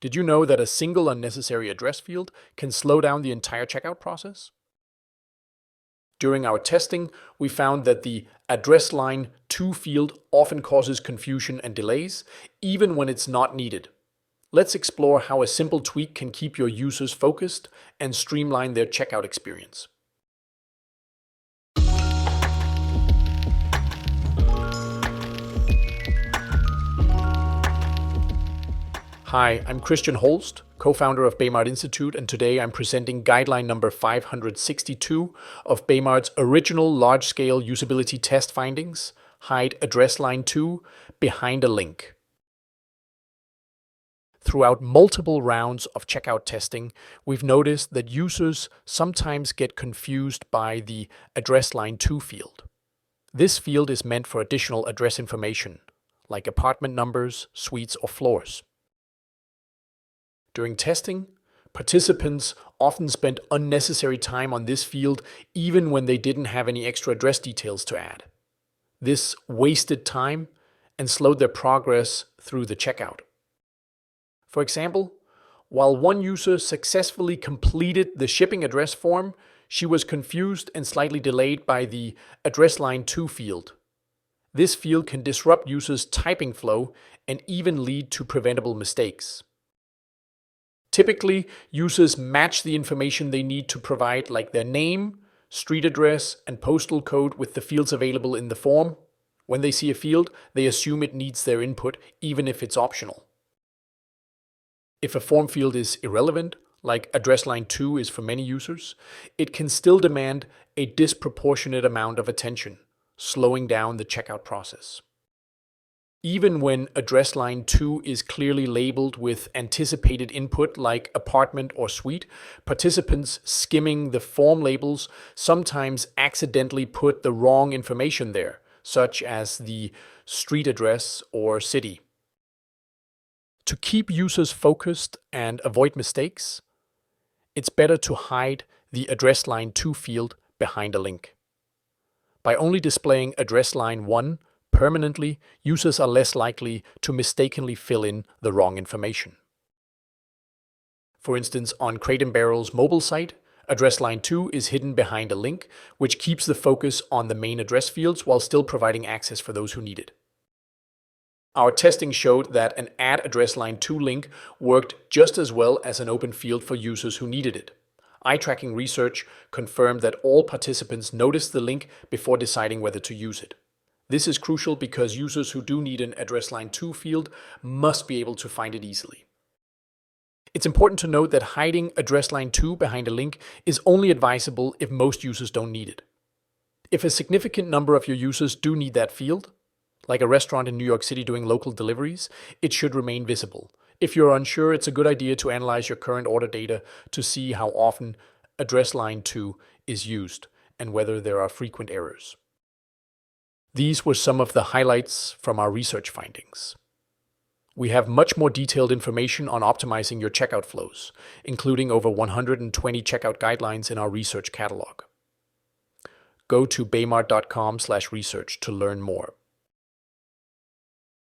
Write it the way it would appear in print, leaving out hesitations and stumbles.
Did you know that a single unnecessary address field can slow down the entire checkout process? During our testing, we found that the address line to field often causes confusion and delays, even when it's not needed. Let's explore how a simple tweak can keep your users focused and streamline their checkout experience. Hi, I'm Christian Holst, co-founder of Baymard Institute, and today I'm presenting guideline number 562 of Baymard's original large-scale usability test findings, hide address line to behind a link. Throughout multiple rounds of checkout testing, we've noticed that users sometimes get confused by the address line to field. This field is meant for additional address information, like apartment numbers, suites, or floors. During testing, participants often spent unnecessary time on this field even when they didn't have any extra address details to add. This wasted time and slowed their progress through the checkout. For example, while one user successfully completed the shipping address form, she was confused and slightly delayed by the address line to field. This field can disrupt users' typing flow and even lead to preventable mistakes. Typically, users match the information they need to provide, like their name, street address, and postal code, with the fields available in the form. When they see a field, they assume it needs their input, even if it's optional. If a form field is irrelevant, like address line to is for many users, it can still demand a disproportionate amount of attention, slowing down the checkout process. Even when address line to is clearly labeled with anticipated input like apartment or suite, participants skimming the form labels sometimes accidentally put the wrong information there, such as the street address or city. To keep users focused and avoid mistakes, it's better to hide the address line to field behind a link. By only displaying address line 1 permanently, users are less likely to mistakenly fill in the wrong information. For instance, on Crate & Barrel's mobile site, address line 2 is hidden behind a link, which keeps the focus on the main address fields while still providing access for those who need it. Our testing showed that an add address line to link worked just as well as an open field for users who needed it. Eye tracking research confirmed that all participants noticed the link before deciding whether to use it. This is crucial because users who do need an address line to field must be able to find it easily. It's important to note that hiding address line to behind a link is only advisable if most users don't need it. If a significant number of your users do need that field, like a restaurant in New York City doing local deliveries, it should remain visible. If you're unsure, it's a good idea to analyze your current order data to see how often address line to is used and whether there are frequent errors. These were some of the highlights from our research findings. We have much more detailed information on optimizing your checkout flows, including over 120 checkout guidelines in our research catalog. Go to baymard.com/research to learn more.